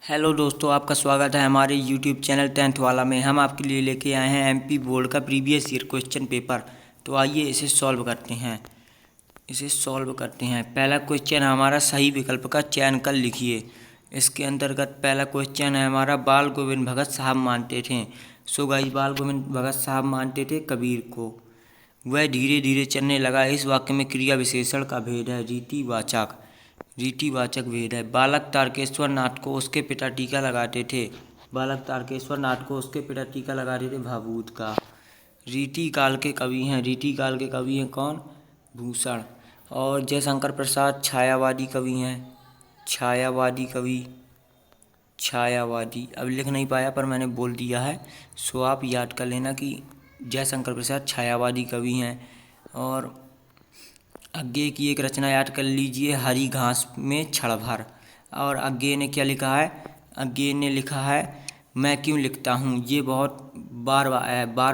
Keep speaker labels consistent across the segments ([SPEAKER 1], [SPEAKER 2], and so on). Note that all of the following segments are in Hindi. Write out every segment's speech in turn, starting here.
[SPEAKER 1] हेलो दोस्तों, आपका स्वागत है हमारे यूट्यूब चैनल टेंथ वाला में। हम आपके लिए लेके आए हैं एमपी बोर्ड का प्रीवियस ईयर क्वेश्चन पेपर। तो आइए इसे सॉल्व करते हैं। पहला क्वेश्चन हमारा, सही विकल्प का चयन कर लिखिए। इसके अंतर्गत पहला क्वेश्चन है हमारा, बाल गोविंद भगत साहब मानते थे। सो गाइस, बाल गोविंद भगत साहब मानते थे कबीर को। वह धीरे धीरे चलने लगा। इस वाक्य में क्रिया विशेषण का भेद है। रीतिवाचक भेद है। बालक तारकेश्वर नाथ को उसके पिता टीका लगाते थे। भाभूत का। रीति काल के कवि हैं कौन? भूषण। और जयशंकर प्रसाद छायावादी कवि हैं। छायावादी अब लिख नहीं पाया पर मैंने बोल दिया है। सो आप याद कर लेना कि जयशंकर प्रसाद छायावादी कवि हैं। और अज्ञे की एक रचना याद कर लीजिए, हरी घास में क्षण भर। और अज्ञे ने क्या लिखा है? अज्ञे ने लिखा है, मैं क्यों लिखता हूँ। ये बहुत बार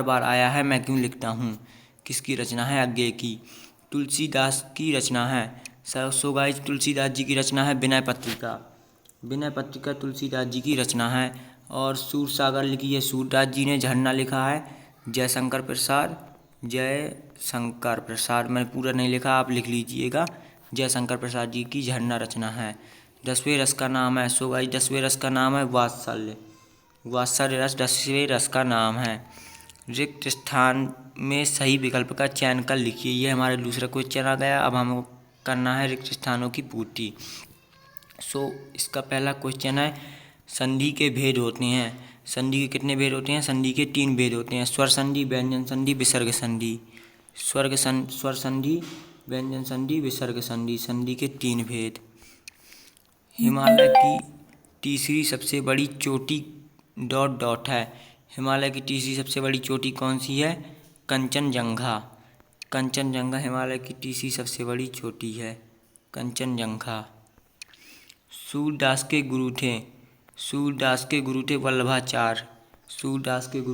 [SPEAKER 1] बार आया है, मैं क्यों लिखता हूँ। किसकी रचना है? अज्ञे की। तुलसीदास की रचना है। सो गाइस, तुलसीदास जी की रचना है विनय पत्रिका तुलसीदास जी की रचना है। और सूरसागर लिखी है सूरदास जी ने। झरना लिखा है जयशंकर प्रसाद। मैंने पूरा नहीं लिखा, आप लिख लीजिएगा। जयशंकर प्रसाद जी की झरना रचना है। 10वें रस का नाम है। सो गाइस, 10वें रस का नाम है वात्सल्य रस 10वें रस का नाम है। रिक्त स्थान में सही विकल्प का चयन कर लिखिए। ये हमारा दूसरा क्वेश्चन आ गया। अब हमें करना है रिक्त स्थानों की पूर्ति। सो इसका पहला क्वेश्चन है, संधि के भेद होते हैं। संधि के कितने भेद होते हैं? संधि के 3 भेद होते हैं। स्वर संधि, व्यंजन संधि, विसर्ग संधि। स्वर संधि, व्यंजन संधि, विसर्ग संधि। संधि के 3 भेद। हिमालय की तीसरी सबसे बड़ी चोटी ... है। हिमालय की तीसरी सबसे बड़ी चोटी कौन सी है? कंचनजंगा हिमालय की तीसरी सबसे बड़ी चोटी है, कंचनजंगा। सूरदास के गुरु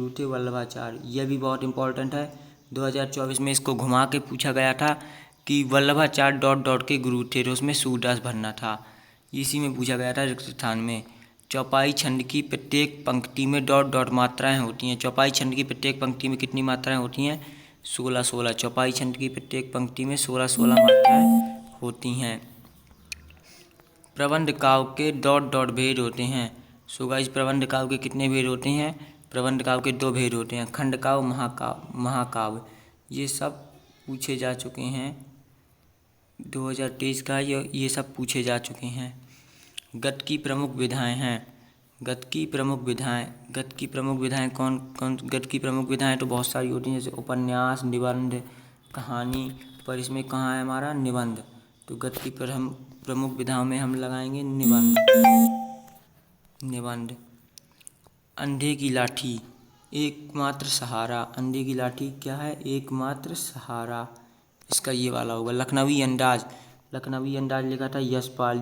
[SPEAKER 1] थे वल्लभाचार्य। यह भी बहुत इंपॉर्टेंट है। 2024 में इसको घुमा के पूछा गया था कि वल्लभाचार्य ... के गुरु थे, तो उसमें सूरदास भरना था। इसी में पूछा गया था रिक्त स्थान में। चौपाई छंद की प्रत्येक पंक्ति में ... मात्राएं होती हैं। चौपाई छंद की प्रत्येक पंक्ति में कितनी मात्राएं होती हैं? 16 चौपाई छंद की प्रत्येक पंक्ति में 16 मात्राएं होती हैं। प्रबंध काव्य के ... भेद होते हैं। सो गाइस, प्रबंध काव्य के कितने भेद होते हैं? प्रबंध काव्य के 2 भेद होते हैं, खंड काव्य, महाकाव्य। ये सब पूछे जा चुके हैं। 2023 का ये सब पूछे जा चुके हैं। गद्य की प्रमुख विधाएं कौन कौन? गद्य की प्रमुख विधाएं तो बहुत सारी होती हैं, जैसे उपन्यास, निबंध, कहानी। पर इसमें कहाँ है हमारा निबंध? तो गद्य की प्रमुख विधाओं में हम लगाएंगे निबंध। अंधे की लाठी एकमात्र सहारा। अंधे की लाठी क्या है? एकमात्र सहारा। इसका ये वाला होगा। लखनवी अंदाज लिखा था यशपाल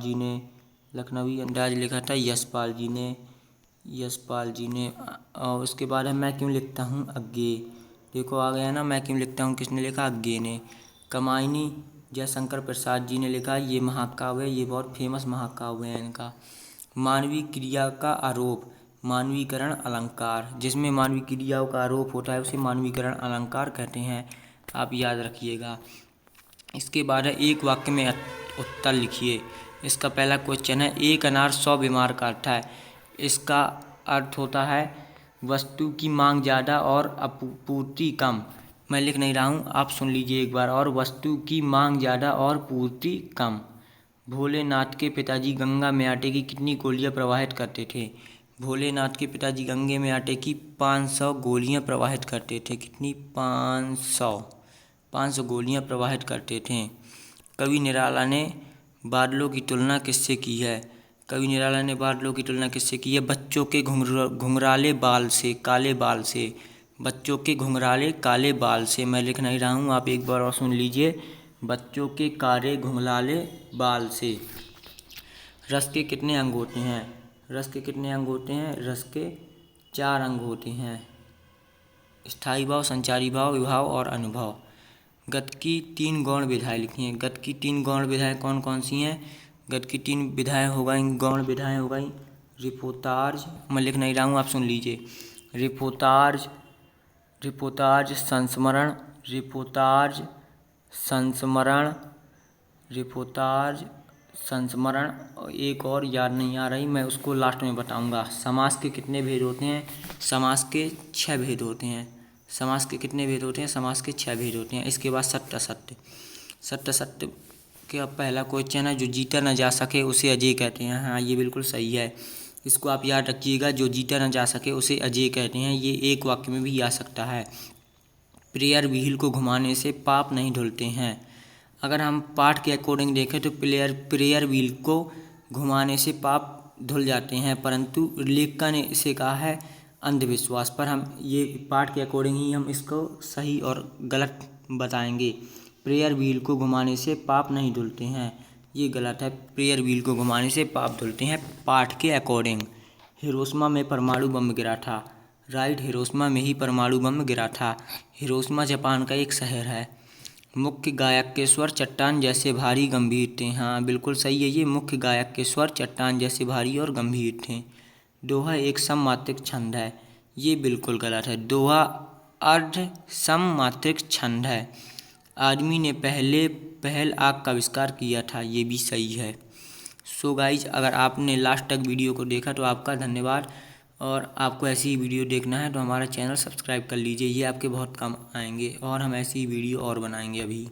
[SPEAKER 1] जी ने। और उसके बाद है, मैं क्यों लिखता हूँ। अज्ञे। देखो आ गया ना, मैं क्यों लिखता हूँ किसने लिखा? अज्ञे ने। कमायनी जयशंकर प्रसाद जी ने लिखा। ये महाकाव्य है, ये बहुत फेमस महाकाव्य है इनका। मानवीय क्रिया का आरोप, मानवीकरण अलंकार। जिसमें मानवीय क्रियाओं का आरोप होता है उसे मानवीकरण अलंकार कहते हैं। आप याद रखिएगा। इसके बाद है, एक वाक्य में उत्तर लिखिए। इसका पहला क्वेश्चन है, एक अनार 100 बीमार काटता है। इसका अर्थ होता है वस्तु की मांग ज़्यादा और आपूर्ति कम। मैं लिख नहीं रहा हूँ, आप सुन लीजिए एक बार और। वस्तु की मांग ज़्यादा और पूर्ति कम। भोलेनाथ के पिताजी गंगा में आटे की कितनी गोलियां प्रवाहित करते थे? भोलेनाथ के पिताजी गंगे में आटे की 500 गोलियां प्रवाहित करते थे। कितनी? 500 गोलियां प्रवाहित करते थे। कवि निराला ने बादलों की तुलना किससे की है? बच्चों के घुंघराले बाल से, काले बाल से। बच्चों के घुंघराले काले बाल से। मैं लिख नहीं रहा हूँ, आप एक बार और सुन लीजिए। बच्चों के काले घुंघराले बाल से। रस के कितने अंग होते हैं? रस के 4 अंग होते हैं। स्थायी भाव, संचारी भाव, विभाव और अनुभव। गद्य की 3 गौण विधाएं लिखी हैं। गद्य की 3 गौण विधाएं कौन कौन सी हैं? गद्य की 3 विधाएं हो गई, गौण विधाएं हो गई, रिपोर्टाज, मैं लिख नहीं रहा हूँ, आप सुन लीजिए। रिपोर्टाज, रिपोर्टाज संस्मरण, रिपोर्टाज संस्मरण, रिपोर्टाज संस्मरण। एक और याद नहीं आ रही, मैं उसको लास्ट में बताऊंगा। समास के कितने भेद होते हैं? समास के 6 भेद होते हैं। समास के कितने भेद होते हैं? समास के 6 भेद होते हैं। इसके बाद सत्य असत्य। सत्य असत्य का पहला क्वेश्चन है, जो जीता न जा सके उसे अजय कहते हैं। हाँ, ये बिल्कुल सही है, इसको आप याद रखिएगा। जो जीता न जा सके उसे अजय कहते हैं। ये एक वाक्य में भी आ सकता है। प्रेयर व्हील को घुमाने से पाप नहीं धुलते हैं। अगर हम पाठ के अकॉर्डिंग देखें तो प्रेयर व्हील को घुमाने से पाप धुल जाते हैं, परंतु लेखिका ने इसे कहा है अंधविश्वास। पर हम ये पाठ के अकॉर्डिंग ही हम इसको सही और गलत बताएंगे। प्रेयर व्हील को घुमाने से पाप नहीं धुलते हैं, ये गलत है। प्रेयर व्हील को घुमाने से पाप धुलते हैं पाठ के अकॉर्डिंग। हिरोशिमा में परमाणु बम गिरा था। राइट, हिरोशिमा में ही परमाणु बम गिरा था। हिरोशिमा जापान का एक शहर है। मुख्य गायक के स्वर चट्टान जैसे भारी गंभीर थे। हाँ, बिल्कुल सही है, ये मुख्य गायक के स्वर चट्टान जैसे भारी और गंभीर थे। दोहा एक सममात्रिक छंद है, ये बिल्कुल गलत है। दोहा अर्ध सममात्रिक छंद है। आदमी ने पहल आग का आविष्कार किया था, ये भी सही है। सो गाइज, अगर आपने लास्ट तक वीडियो को देखा तो आपका धन्यवाद। और आपको ऐसी ही वीडियो देखना है तो हमारा चैनल सब्सक्राइब कर लीजिए, ये आपके बहुत काम आएंगे और हम ऐसी ही वीडियो और बनाएंगे अभी।